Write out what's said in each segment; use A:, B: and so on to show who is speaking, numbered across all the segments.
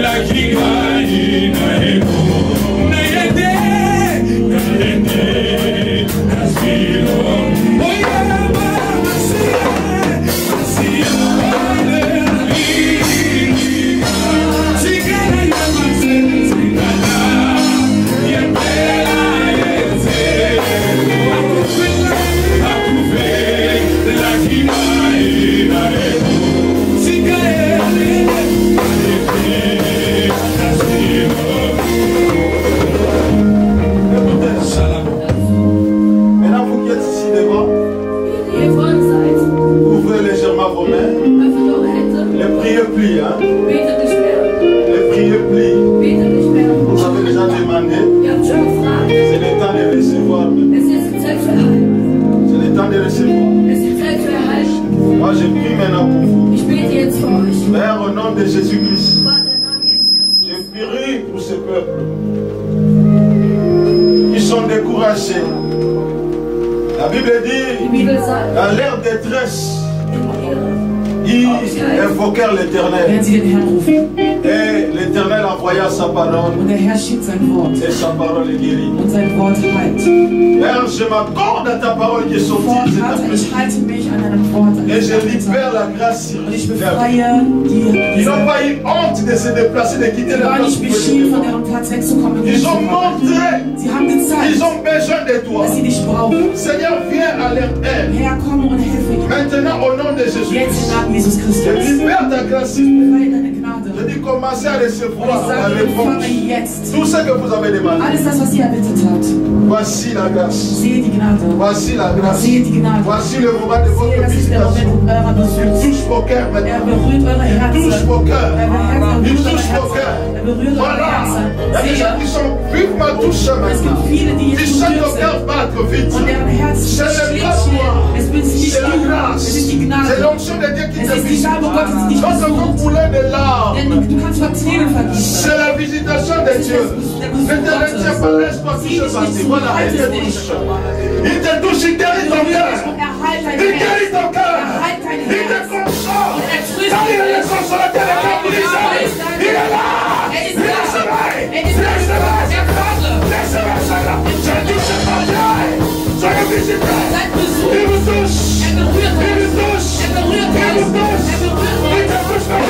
A: La recevoir.
B: Es ist Zeit zu erhalten.
A: Moi, je prie maintenant pour vous.
B: Ich bete jetzt für euch.
A: Père, au nom de Jésus-Christ,
B: Vater, im Namen Jesus Christus.
A: je prie pour ce peuple. Ils sont découragés. La Bible dit,
B: Die Bibel sagt,
A: dans leur détresse,
B: in
A: ils invoquèrent l'Éternel.
C: Werden sie den Herrn rufen.
A: Et l'Éternel envoya sa parole.
C: Und der Herr schickt sein Wort.
A: Et sa parole est guérie.
C: Und sein Wort heilt.
A: Père, je m'accorde à ta parole qui est sortie
C: Wort,
A: de cet
C: Vater,
A: appel.
C: ich halte mich an deinem Wort. An
A: Et je
C: diesem
A: libère la grâce sur
C: Und ich
A: les
C: befreie
A: Ils n'ont pas eu honte de se déplacer, de quitter
C: die
A: la
C: waren
A: place.
C: nicht beschämt, von deren Platz wegzukommen.
A: Ils ont montré,
C: Sie haben gezeigt,
A: ils ont besoin de toi.
C: dass sie dich brauchen.
A: Seigneur, viens à leur aide.
C: Herr, komm und helfe ihnen.
A: Maintenant, au nom de
C: Jetzt im
A: Jésus-Christ,
C: Namen Jesus
A: je
C: Christus.
A: libère ta grâce. Je
C: Befreie deine Gnade.
A: dis, commencez à
C: Und
A: recevoir
C: ich
A: la
C: sage,
A: réponse.
C: empfange jetzt
A: Tout ce que vous avez demandé.
C: alles das, was ihr erbittet habt.
A: Voici la grâce.
C: Seht die Gnade.
A: Voici la grâce.
C: Seht die Gnade.
A: Voici le moment de
C: Seht,
A: votre
C: das ist der Moment
A: visitation.
C: eurer Besuch.
A: Touche vos cœurs
C: Er
A: maintenant.
C: berührt eure
A: Touche
C: Herzen.
A: vos cœurs.
C: Er berührt eure
A: Il touche vos
C: Herzen.
A: cœurs.
C: Er berührt eure
A: Voilà.
C: Herzen.
A: Il y a des gens qui sont vivement touchés
C: Es gibt
A: maintenant.
C: viele, die
A: Tu
C: jetzt
A: sens
C: berührt
A: ton cœur
C: sind.
A: battre vite.
C: Und deren Herz
A: C'est la
C: schlägt
A: grâce,
C: schnell.
A: toi.
C: Es ist nicht
A: C'est la
C: du,
A: grâce.
C: es ist die
A: C'est
C: Gnade.
A: l'onction de Dieu qui
C: Es
A: te
C: ist die
A: visite.
C: Gabe Gottes, die dich
A: Quand on
C: besucht.
A: couler de larmes,
C: Denn du kannst zwar Tränen vergießen.
A: c'est la visitation de Dieu. Ne te retiens pas, laisse pas tout se passer. Voilà, il te touche. Il te touche, il guérit ton cœur. Il guérit ton cœur. Il te console. Car il est le consolateur de ton brisé. Il est là. Il est sommeil. Il est sommeil. Laisse-moi ça là. Je touche ton cœur. Soyez visités. Il vous touche. Il vous touche. Il vous touche. Il te touche dans le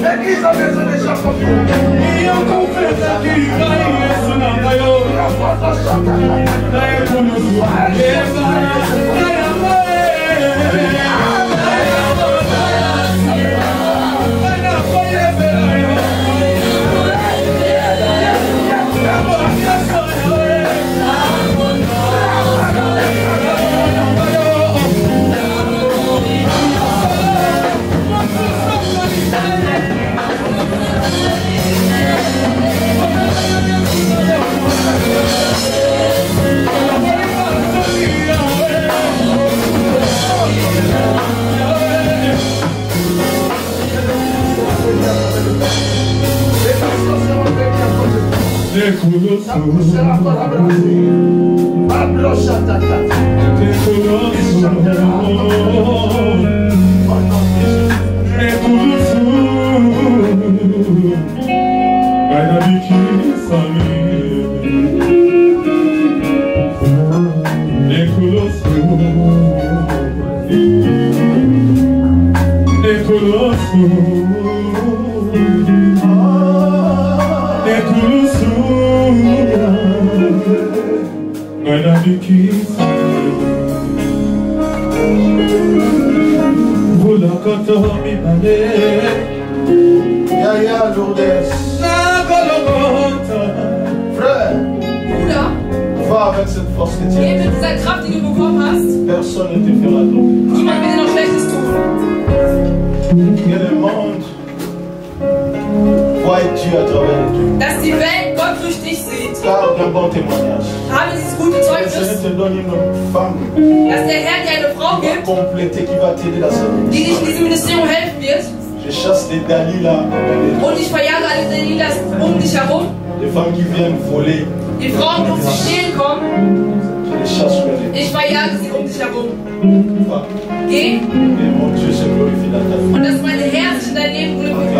A: L'église a besoin de gens comme vous. Yaya Lourdes. Frère, va avec cette force que tu
C: Geh
A: as.
C: mit dieser Kraft, die du bekommen hast.
A: Personne ne te fera tomber.
C: Niemand will dir noch Schlechtes tun.
A: Que le monde voit Dieu à travers toi.
C: Dass die Welt Gott durch dich sieht.
A: Garde un bon témoignage.
C: Habe dieses gute
A: Que le
C: Zeugnis,
A: Seigneur te donne une femme
C: dass der Herr dir eine Frau
A: qui va
C: gibt,
A: compléter, qui va t'aider dans sa
C: die dich in
A: vie.
C: diesem Ministerium helfen wird.
A: Je chasse les Dalila,
C: Und ich verjage alle Delilas um dich herum.
A: les femmes qui viennent voler.
C: Die Frauen, die zu stehlen kommen,
A: Je les chasse vers les
C: ich verjage sie um dich herum.
A: femmes.
C: Geh
A: Et mon Dieu se glorifie dans ta vie.
C: und dass meine Herr sich in dein Leben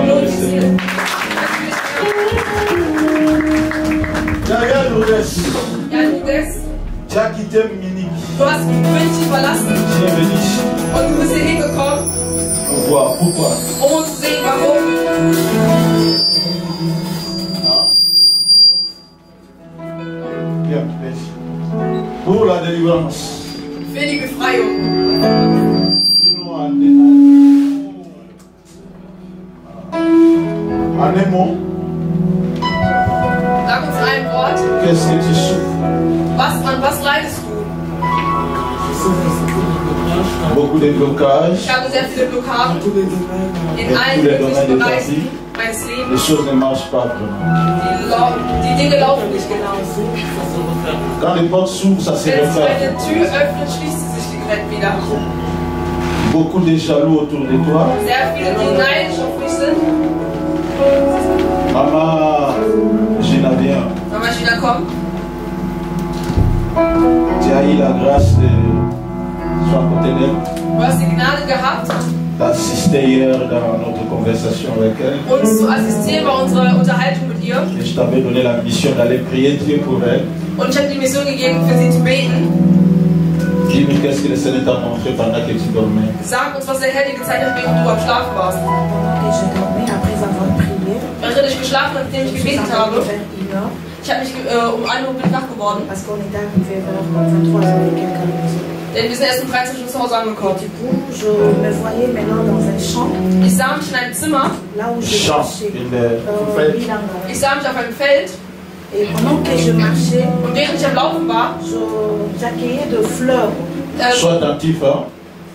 C: glorifiziert.
A: Yaya Lourdes,
C: Ja, Lukas,
A: tu as quitté Munich.
C: du hast München verlassen
A: Tu es venu ici.
C: und du bist hier hingekommen,
A: Pourquoi?
C: um uns zu sehen, warum.
A: Bien, merci. Pour la délivrance.
C: Für die Befreiung.
A: Dis-nous en un mot,
C: Sag uns ein Wort.
A: qu'est-ce que tu souffres?
C: An was leidest du?
A: Beaucoup de blocages,
C: Ich habe sehr viele Blockaden in
A: in
C: allen
A: tous les domaines
C: möglichen
A: de ta
C: Bereichen
A: vie.
C: meines
A: Les
C: Lebens.
A: choses ne marchent pas vraiment.
C: Die Dinge laufen nicht genau.
A: Quand les portes s'ouvrent, ça se
C: Wenn sich
A: referme.
C: eine Tür öffnet, schließt sie sich direkt wieder.
A: Beaucoup de jaloux autour de toi.
C: Sehr viele, die neidisch auf mich sind.
A: Maman, Gina, viens.
C: Mama Gina, komm.
A: Tu as eu la grâce de sois à côté d'elle,
C: Du hast die Gnade gehabt,
A: d'assister hier dans notre conversation avec elle.
C: uns zu assistieren bei unserer Unterhaltung mit ihr.
A: Et je t'avais donné la mission d'aller prier Dieu pour elle.
C: Und ich habe die Mission gegeben, für sie zu beten.
A: Dis-nous qu'est-ce que le Seigneur t'a montré pendant que tu dormais.
C: Sag uns, was der Herr dir gezeigt hat, während du am Schlafen warst.
B: Et je dormais après avoir prié.
C: Während ich geschlafen habe, nachdem ich gebetet habe.
B: Vers 1 heure,
C: Ich habe mich um 1 Uhr bin wach geworden.
B: parce qu'on était arrivé vers 23 heures et quelques à la maison.
C: Denn wir sind erst um 13 Uhr zu Hause angekommen.
B: Du coup, je me voyais maintenant dans un champ,
C: Ich sah mich in einem Zimmer.
B: là où je
A: Chant,
B: marchais. Bilanga.
C: Ich sah mich auf einem Feld.
B: Et pendant que je marchais,
C: Und während ich am Laufen war,
B: j'accueillais de fleurs.
A: Sois attentif, hein.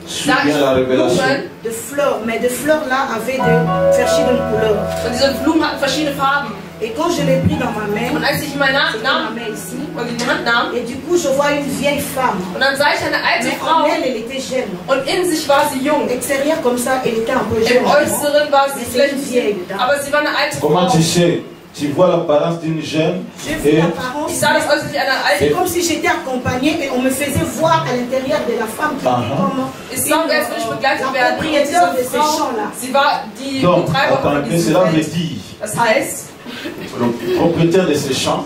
A: Suis
C: sah
A: bien la
C: ich
A: révélation.
C: Blumen.
B: De fleurs, mais de fleurs là avaient de verschiedene couleurs.
C: Und diese Blumen hatten verschiedene Farben.
B: Et quand je l'ai pris dans ma main,
C: Und als ich in meine Hand
B: c'était ma
C: nahm
B: main ici,
C: und in die Hand nahm,
B: et du coup je vois une vieille femme.
C: und dann sah ich eine alte
B: Mais
C: Frau
B: en elle, elle était jeune.
C: und in sich war sie jung.
B: Extérieure comme ça, elle était un peu
C: Im
B: jeune.
C: Äußeren war sie
B: Mais c'est
C: vielleicht
B: une
C: ein
B: vieille
C: bisschen,
B: dame.
C: aber sie war eine alte
A: Comment
C: Frau.
A: tu sais? Tu vois l'apparence d'une jeune
B: J'ai vu
A: et
B: l'apparence.
C: Ich sah das äußerlich einer
B: C'est
C: alten.
B: comme si j'étais accompagnée et on me faisait voir à l'intérieur de la femme qui était comme
C: Ich sah, als würde ich begleitet werden. Und
B: propriétaire de
C: diese
B: ces
C: Frau,
B: champs-là.
C: sie war die
A: donc,
C: Betreiberin von
A: attendez,
C: diesem
A: cela veut
C: Feld.
A: dire
C: Das heißt,
A: le propriétaire de ces champs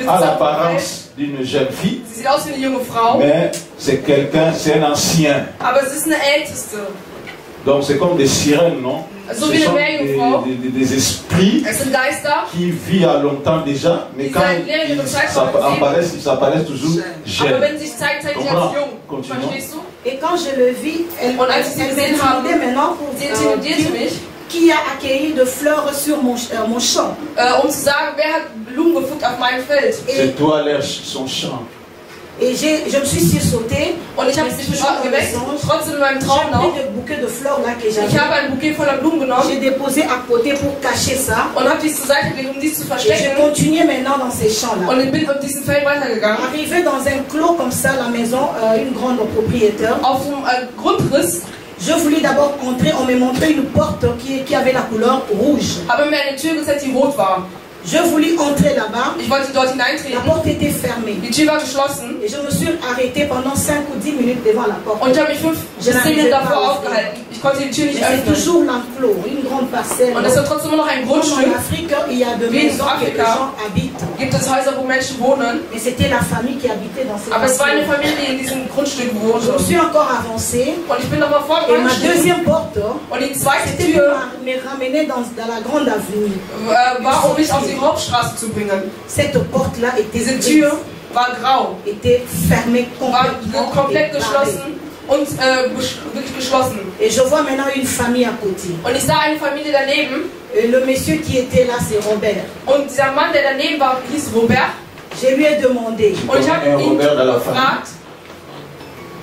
A: a l'apparence d'une jeune fille,
C: Sie sieht aus wie eine junge Frau,
A: mais c'est quelqu'un, c'est un ancien.
C: aber sie ist eine Älteste.
A: Donc c'est comme des sirènes, non?
C: So
A: Ce
C: wie eine
A: sont
C: Meerjungfrau.
A: des esprits
C: Es sind Geister,
A: qui vivent à longtemps déjà, mais quand ils apparaissent toujours
C: aber
A: jeunes.
C: wenn sie sich zeigen, zeigen sie als jung. Verstehst du?
B: Et quand je le vis, elle
C: Und als ich sie gesehen habe,
B: maintenant pour
C: sie intimidierte mich,
B: qui a accueilli de fleurs sur mon champ.
C: zu sagen, wer hat Blumen gepflückt auf meinem Feld.
A: C'est toi son champ.
B: Et je me suis sursautée.
C: Und ich habe mich geweckt, trotzdem in meinem Traum noch.
B: J'ai pris le bouquet de fleurs là que j'avais.
C: Ich habe ein Bouquet voller Blumen genommen.
B: J'ai déposé à côté pour cacher ça.
C: Und habe dies zur Seite gelegt, um dies zu verstecken.
B: Et je continuais maintenant dans ces champs là.
C: Und ich bin auf diesem Feld weitergegangen.
B: Arrivé dans un clos comme ça, la maison, une grande propriétaire.
C: Auf dem Grundriss.
B: Je voulais d'abord entrer, on me montrait une porte qui avait la couleur rouge.
C: Habe mir eine Tür gezeigt, die rot war.
B: Je voulais entrer là-bas.
C: Ich wollte dort
B: La
C: hineintreten.
B: porte était fermée.
C: Die Tür war geschlossen.
B: Et je me suis arrêtée pendant 5 ou 10 minutes devant la porte.
C: Und ich habe mich 5 bis 10 Minuten davor aufgehalten. Ich konnte die Tür nicht
B: C'est
C: öffnen.
B: toujours l'enclos, une grande parcelle.
C: Und es ist trotzdem immer noch ein
B: Comme
C: Grundstück.
B: en Afrique, il y a de
C: Wie in
B: maisons que les
C: Afrika
B: gens habitent.
C: gibt es Häuser, wo Menschen wohnen.
B: Mais c'était la famille qui habitait dans ces
C: Aber es war eine
B: maisons.
C: Familie, die in diesem Grundstück
B: Je
C: wohnte.
B: me suis encore avancée.
C: Und ich bin nochmal
B: Et ma
C: vorgegangen.
B: deuxième porte,
C: Und die zweite
B: c'était pour
C: Tür
B: me ramener dans la grande avenue.
C: war, um mich auf die Hauptstraße zu bringen.
B: Cette porte-là
C: Diese
B: était
C: Tür war grau,
B: était fermée
C: war
B: complètement.
C: komplett
B: et barrée.
C: geschlossen und wirklich geschlossen.
B: Et je vois maintenant une famille à côté.
C: Und ich sah eine Familie daneben.
B: Et le monsieur qui était là, c'est Robert.
C: Und dieser Mann, der daneben war, hieß Robert.
B: Je lui ai demandé.
C: Und ich habe ihn
A: Robert dans la
C: gefragt.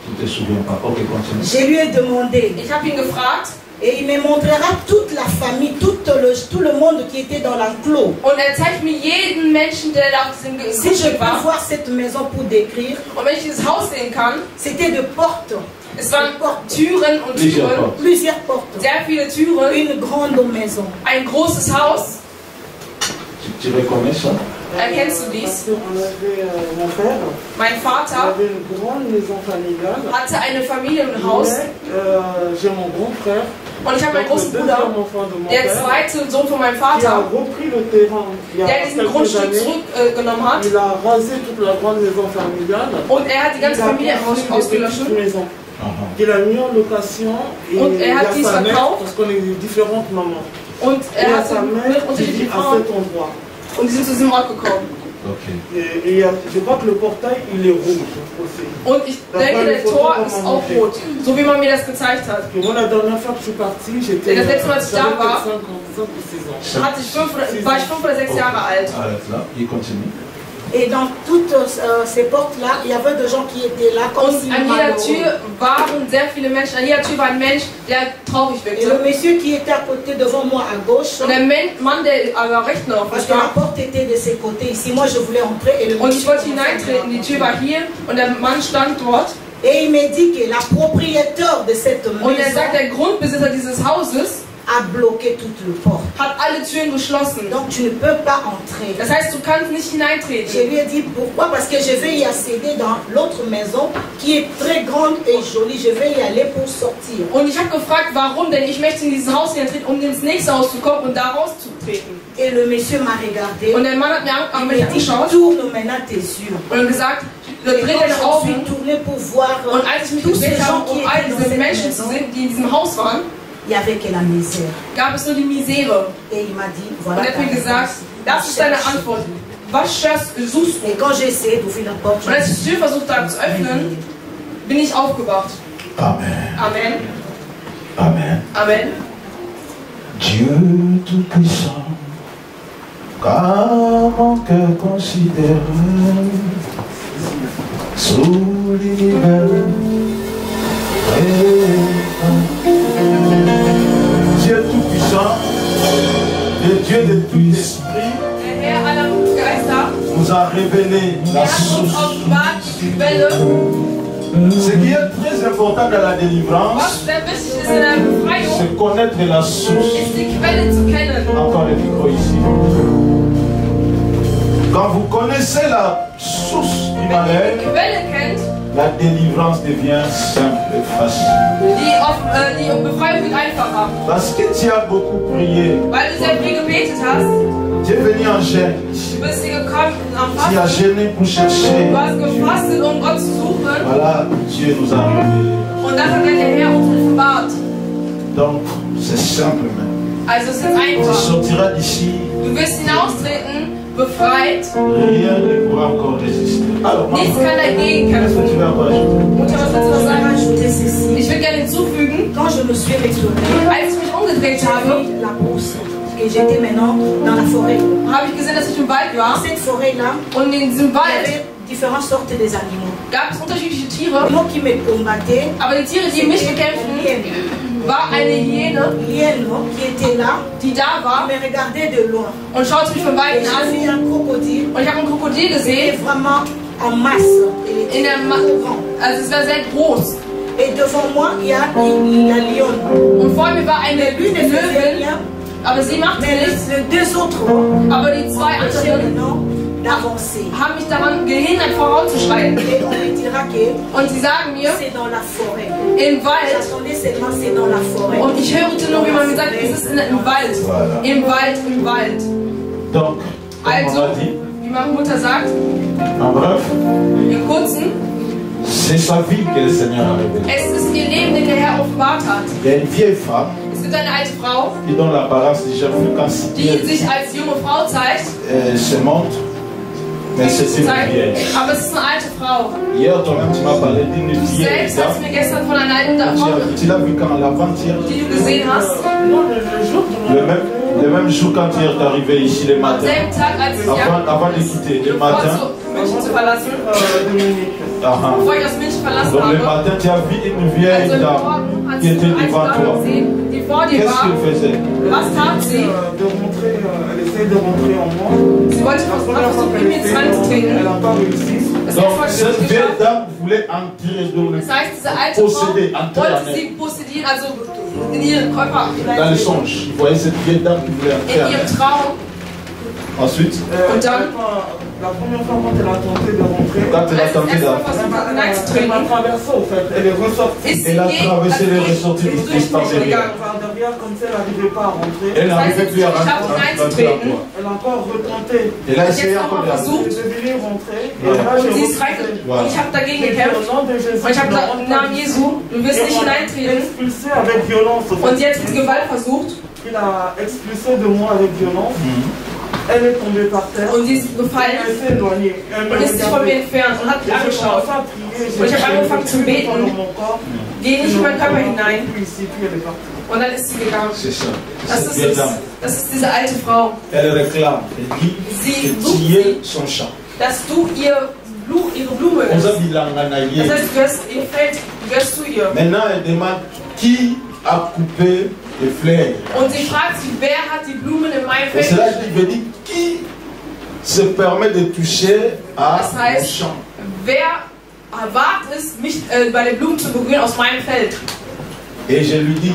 A: Tu te souviens pas? Ok, continue.
B: Je lui ai demandé.
C: Ich habe ihn gefragt.
B: Et il me montrera toute la famille, tout le monde qui était dans l'enclos.
C: Und er zeigt mir jeden Menschen, der da auf diesem
B: Si je
C: Grundstück
B: peux
C: war.
B: voir cette maison pour décrire,
C: Und wenn ich dieses Haus sehen kann,
B: c'était de portes,
C: es waren Türen und Türen,
B: plusieurs portes,
C: sehr viele Türen,
B: une grande maison.
C: ein großes Haus.
A: Tu reconnais ça?
C: Erkennst du dies?
D: On avait mon père.
C: Mein
D: Il
C: Vater
D: avait une grande maison familiale.
C: hatte eine Familie im Haus.
D: Mais, j'ai mon grand frère.
C: Und ich habe meinen großen
D: Le
C: Bruder,
D: deuxième enfant de mon
C: der
D: père,
C: zweite Sohn von meinem
D: qui a
C: Vater,
D: repris le terrain il y a
C: der diesen
D: quelques
C: Grundstück
D: années.
C: zurückgenommen hat.
D: Il a rasé toute la grande maison familiale.
C: Und er hat die ganze
D: Il a
C: Familie
D: construit des
C: ausgelöscht.
D: petites maisons. Il a mis en location et
C: Und
D: il
C: er
D: y
C: hat
D: a
C: dies
D: sa mère,
C: verkauft.
D: parce qu'on est différentes mamans.
C: Und
D: Il y
C: er
D: a
C: hat
D: sa mère qui
C: unterschiedliche
D: vit à
C: Frauen.
D: cet endroit.
C: Und die sind zu diesem Ort gekommen.
A: Ok.
D: Et je crois que le portail, il est rouge aussi.
C: Und ich denke, der Tor ist auch rot. So wie man mir das gezeigt hat.
D: Et moi, la dernière fois que je suis partie, j'étais
C: Das letzte Mal, als ich da war,
D: 5 ou 6 ans.
C: war ich 5 oder 6 Jahre alt.
A: Arrête là, il continue.
B: Et dans toutes ces portes-là, il y avait des gens qui étaient là comme
C: Und
B: si
C: an jeder Tür waren sehr viele Menschen. An jeder Tür war ein Mensch, der traurig
B: Et le
C: wirkte.
B: monsieur qui était à côté devant moi à gauche,
C: Und der Mann, der an der rechten auf
B: parce
C: mich
B: que la
C: war.
B: porte était de ces côtés. Ici, moi, je voulais entrer et le
C: Und ich
B: monsieur
C: wollte
B: commençait à
C: hineintreten. Die
B: me
C: Tür war hier und der Mann stand dort.
B: Et il me dit que la propriétaire de cette
C: Und er
B: maison
C: sagt, der Grundbesitzer dieses Hauses
B: a bloqué toute le porte.
C: hat alle Türen geschlossen.
B: Donc tu ne peux pas entrer.
C: Das heißt, du kannst nicht
B: Je
C: hineintreten.
B: lui ai dit pourquoi, parce que je vais y accéder dans l'autre maison qui est très grande et jolie. Je vais y aller pour sortir.
C: Und ich habe gefragt, warum, denn ich möchte in dieses Haus hineintreten, um ins nächste Haus zu kommen und da rauszutreten.
B: Et le monsieur m'a regardé.
C: Und der Mann hat mir
B: Il
C: mich
B: m'a dit,
C: angeschaut
B: tourne maintenant tes yeux.
C: und gesagt,
B: Et
C: dreh
B: quand
C: deine
B: je suis
C: Augen.
B: tournée pour voir
C: Und als ich mich
B: tous ces
C: gedreht
B: gens
C: habe,
B: qui
C: um all
B: étaient dans
C: diese
B: cette
C: Menschen zu
B: maison,
C: sehen, die in diesem Haus waren,
B: il n'y avait que la misère.
C: gab es nur die Misere.
B: Et il m'a dit,
C: Und
B: voilà.
C: er hat
B: ta
C: mir gesagt,
B: réponse.
C: das ist deine Antwort. Was suchst
B: Et
C: du?
B: quand j'ai essayé d'ouvrir la porte,
C: Und als ich die Tür versucht habe zu öffnen, bin ich aufgewacht.
A: Amen.
C: Amen.
A: Amen.
C: Amen.
A: Dieu Tout-Puissant, car mon cœur considère sous l'univers. Dieu Tout-Puissant, le Dieu de tout esprit,
C: Der Herr aller Geister,
A: nous a révélé la
C: er hat uns
A: source.
C: offenbart die Quelle.
A: Ce qui est très important dans la
C: Was
A: délivrance,
C: sehr wichtig ist in der Befreiung,
A: c'est connaître la source.
C: ist die Quelle zu kennen.
A: Encore le micro ici. Quand vous connaissez la source du
C: Wenn ihr
A: malheur,
C: die Quelle kennt,
A: la délivrance devient simple et facile.
C: die Befreiung wird einfacher.
A: Parce que tu as beaucoup prié,
C: Weil du sehr viel gebetet hast,
A: Tu es venu en gêne.
C: Du bist hier gekommen am
A: Tu as
C: Fasten.
A: gêné pour chercher.
C: Du hast gefastet, um Gott zu suchen.
A: Voilà, Dieu nous a révélé.
C: Und das hat der Herr uns offenbart.
A: Donc, c'est simple même.
C: Also es ist
A: Tu
C: einfach.
A: sortiras d'ici.
C: Du wirst hinaustreten, befreit.
A: Rien ne pourra encore résister. Alors,
C: Nichts
A: maman,
C: kann dagegen
A: qu'est-ce que tu
C: kämpfen.
A: vas encore ajouter?
C: Mutter, was willst du noch
B: Je vais
C: sagen?
B: rajouter ceci.
C: Ich will gerne hinzufügen,
B: Quand je me suis retournée,
C: als ich mich umgedreht habe,
B: j'avais la brousse et j'étais maintenant dans la forêt.
C: habe ich gesehen, dass ich im Wald
B: Dans
C: war.
B: cette forêt-là,
C: Und in diesem
B: il y
C: Wald
B: avait différentes sortes des animaux.
C: gab es unterschiedliche Tiere.
B: Le mot qui me combattait,
C: Aber die Tiere, die mich
B: c'était
C: bekämpften,
B: l'hyène.
C: war eine Hyäne,
B: L'hyène qui était là,
C: die da war
B: me regardait de loin.
C: und schaute mich von
B: Et
C: Weitem
B: j'ai vu
C: an.
B: un crocodile.
C: Und ich habe ein Krokodil
B: Il était
C: gesehen.
B: vraiment en masse. Il
C: In
B: était
C: der
B: trop grand.
C: Also es war sehr groß.
B: Et devant moi, il y a la lionne.
C: Und vor mir war eine
B: Lui ne faisait
C: Löwin,
B: rien,
C: aber sie machte
B: mais
C: nichts.
B: les deux autres
C: Aber die zwei
B: empêchaient
C: anderen
B: maintenant d'avancer.
C: haben mich daran gehindert, voranzuschreiten.
B: Et on me dira que
C: Und sie sagen mir,
B: c'est dans la forêt.
C: im Wald.
B: J'attendais seulement c'est dans la forêt.
C: Und ich hörte nur, wie man gesagt hat, es ist im Wald.
A: Voilà.
C: Im Wald, im Wald.
A: Donc, comme on
C: Also,
A: a dit,
C: wie meine Mutter sagt,
A: en bref,
C: im Kurzen,
A: c'est sa vie que le Seigneur a révélé.
C: es ist ihr Leben, den der Herr offenbart hat.
A: Il y a une vieille femme
C: Es gibt eine alte Frau,
A: qui donne l'apparence déjà
C: die
A: fréquente,
C: sich als junge Frau zeigt,
A: se montre, mais c'est une vieille.
C: aber es ist eine alte Frau.
A: Hier, toi-même, tu m'as parlé d'une
C: Du
A: vieille
C: selbst hast
A: dame.
C: mir gestern von einer alten Frau,
A: Tu l'as vu quand l'avant-hier,
C: die du gesehen hast,
A: le même jour quand tu es arrivé ici le
C: am
A: matin,
C: selben Tag, als ich
A: avant de quitter, le
C: bevor
A: matin,
C: zu München zu verlassen,
A: aha.
C: bevor ich aus München verlassen
A: Donc le
C: habe.
A: matin, tu as vu une vieille
C: Also im
A: dame
C: Morgen hat
A: qui
C: sie
A: était
C: eine alte
A: devant
C: Dame
A: toi.
C: gesehen, die vor dir
A: Qu'est-ce
C: war.
A: qu'elle faisait?
C: Was tat sie?
D: De rentrer, elle essaie de rentrer en moi.
C: Sie wollte
D: La première fois
C: versuchen, in
D: qu'elle
C: mir
D: essaie,
C: reinzutreten.
D: elle n'a pas réussi.
C: Das
A: Donc
C: erste Mal
A: cette
C: nicht
A: vieille
C: geschafft.
A: dame voulait entrer dans le
C: Das heißt, diese alte Frau
A: posséder, entrer en
C: wollte
A: elle.
C: sie possedieren, also in ihren Körper,
A: Dans le songe, il voyait cette vieille dame qui voulait entrer
C: in
A: en
C: ihrem
A: elle.
C: Traum.
A: Ensuite,
C: Und dann,
D: La première fois quand elle a tenté de rentrer,
A: quand elle a
C: als das
A: tenté
C: erste Mal
A: d'entrer,
C: versucht hat,
D: elle m'a
C: hineinzutreten,
D: traversé au fait. Elle est ressortie
C: ist sie
A: Elle a traversé les
C: durch
A: ressorties du
C: mich
A: Christ par derrière.
C: gegangen.
D: par derrière comme si elle n'arrivait pas à rentrer.
A: elle n'arrivait plus à
C: Ich habe
A: rentrer en
C: hineinzutreten.
A: toi.
D: Elle a encore retenté.
A: Elle a
C: Und
A: essayé
C: jetzt
A: encore
C: nochmal
A: de
C: versucht.
D: Je devais rentrer. Et
A: Voilà.
D: là,
C: Und
D: j'ai
C: sie ist
D: refusé.
C: rein.
A: Voilà.
C: Und ich habe dagegen
D: J'ai dit,
C: gekämpft.
D: au nom de Jésus,
C: Und ich habe
D: ne
C: gesagt,
D: rentre
C: im
D: pas
C: Namen
D: ici.
C: Jesu, du wirst
D: Et
C: nicht
D: on l'a
C: hineintreten.
D: expulsé avec violence. au fait.
C: Und sie hat mit Gewalt versucht.
D: Il a expulsé de moi avec violence. Elle est tombée par terre.
C: Und sie ist
D: Elle
C: gefallen
D: s'est éloignée. Elle me
C: und ist sich von mir
D: regardait.
C: entfernt und hat mich
D: J'ai
C: angeschaut.
D: commencé à prier.
C: Und ich habe angefangen zu beten.
D: Dans mon corps.
C: Geh nicht in meinen Körper hinein.
D: Puis ici, puis elle est partie.
C: Und dann ist sie gegangen.
A: C'est ça.
C: Das
A: Cette
C: ist,
A: vieille
C: es.
A: dame.
C: Das ist diese alte Frau,
A: Elle réclame. Elle dit
C: Sie
A: que
C: sucht
A: tu es
C: sie.
A: son champ.
C: dass du ihre Blume
A: On
C: bist.
A: a bilanga na ye.
C: Das heißt, du gehörst ihr Feld, du gehörst zu ihr.
A: Maintenant, elle demande qui a coupé les fleurs.
C: Und sie fragt sich, wer hat die Blumen in meinem
A: Et
C: Feld?
A: cela, je veux dire, qui se permet de toucher à
C: Das
A: mon
C: heißt,
A: champ.
C: wer wagt es, mich bei den Blumen zu berühren aus meinem Feld?
A: Et je lui dis,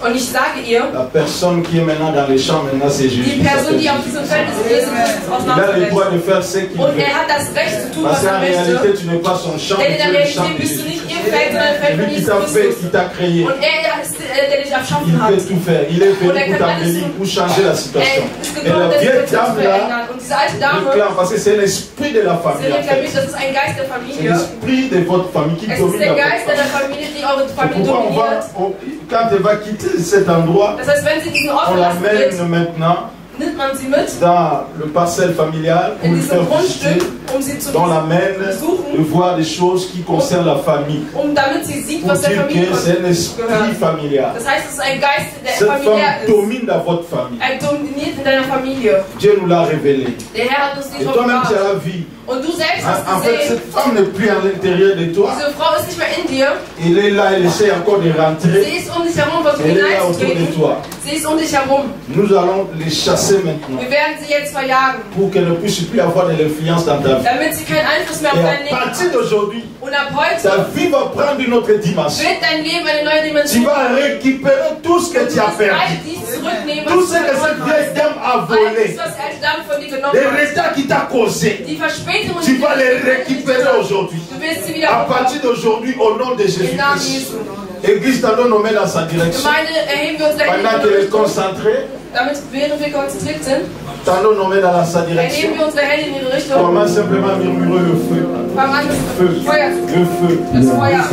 C: Und ich sage ihr,
A: la personne qui est maintenant dans les champs, maintenant c'est Jésus.
C: die Person, die auf diesem Feld ist, Jesus Christus aus
A: Il a le
C: Nazareth.
A: droit de faire ce qu'il
C: Und
A: veut.
C: er hat das Recht zu tun,
A: Parce
C: was
A: qu'en
C: er möchte.
A: réalité, tu n'es pas son champ,
C: Denn in
A: tu
C: der
A: es le champ
C: Realität
A: de
C: bist du
A: Jésus.
C: nicht ihr Feld, sondern ein Feld
A: Lui
C: von
A: qui
C: Jesus
A: t'a fait,
C: Christus.
A: qui t'a créé.
C: Und er ist der dich erschaffen
A: Il
C: hat.
A: peut tout faire. Il est venu
C: Und er
A: pour
C: kann alles
A: t'embellir,
C: tun.
A: pour changer la situation.
C: Er ist
A: Et
C: gekommen,
A: la
C: der
A: vieille
C: Situation zu
A: dame là
C: verändern. Und diese alte Dame,
A: réclame parce que c'est l'esprit de la
C: sie
A: famille. En
C: reklamiert,
A: fait.
C: das ist ein Geist der
A: C'est
C: Familie.
A: l'esprit de votre famille qui
C: Es ist
A: domine
C: der
A: la
C: Geist
A: votre
C: der
A: famille.
C: Familie, die eure
A: C'est
C: Familie
A: pourquoi
C: dominiert.
A: quand elle va quitter cet endroit,
C: Das heißt, wenn sie diesen Ort
A: on
C: verlassen wird,
A: l'amène maintenant
C: nimmt man sie mit
A: dans le parcelle familial pour
C: in
A: lui faire
C: diesem Grundstück,
A: visiter.
C: um sie zu
A: On l'amène de
C: besuchen,
A: voir des choses qui concernent la famille.
C: damit sie sieht,
A: Pour
C: was der
A: dire
C: Familie
A: que c'est un esprit
C: gehört.
A: familial.
C: Das heißt, es ist ein Geist, der
A: Cette
C: familiär
A: femme
C: ist.
A: domine dans votre famille.
C: Er dominiert in deiner Familie.
A: Dieu nous l'a révélé.
C: Der Herr hat uns
A: Et
C: nicht
A: toi-même, tu
C: offenbart.
A: as vu.
C: Und du selbst hast
A: En fait,
C: gesehen,
A: cette femme n'est plus à l'intérieur de toi.
C: diese Frau ist nicht mehr in dir.
A: Elle est là, elle essaie encore de rentrer.
C: Sie ist um dich herum, versucht
A: Elle est là autour de
C: hineinzutreten.
A: toi.
C: Sie ist um dich herum.
A: Nous allons les chasser maintenant
C: Wir werden sie jetzt verjagen,
A: pour qu'elle ne puisse plus avoir de l'influence dans ta vie.
C: damit sie keinen Einfluss mehr auf
A: Et
C: dein
A: à
C: Leben
A: partir
C: hat.
A: d'aujourd'hui,
C: Und ab heute
A: ta vie va prendre une autre dimension.
C: wird dein Leben eine neue
A: Tu
C: Dimension
A: vas récupérer tout ce que tu as
C: all
A: perdu.
C: dies zurücknehmen,
A: Tout
C: was
A: ce
C: du
A: que cette
C: verloren
A: vieille
C: hast.
A: dame a
C: All
A: volé.
C: dies, was die alte Dame von dir genommen
A: Les
C: hat.
A: retards qui t'a causé.
C: Die Verspätungen,
A: Tu
C: die
A: vas
C: du
A: les récupérer aujourd'hui.
C: Du wirst sie wieder
A: À
C: bekommen.
A: partir d'aujourd'hui, au nom de
C: Im Namen
A: Jésus-Christ.
C: Jesu.
A: Église, t'en donne, on met dans sa direction.
C: Gemeinde, erheben wir uns gleich
A: Pendant
C: in die
A: qu'elle est
C: Richtung.
A: concentrée,
C: Damit, während wir konzentriert sind,
A: tendons nos mains dans sa direction.
C: erheben wir unsere Hände in ihre Richtung.
A: Commence simplement à murmurer le feu.
C: Fang an, das Feuer zu
A: Le feu.
C: Das Feuer.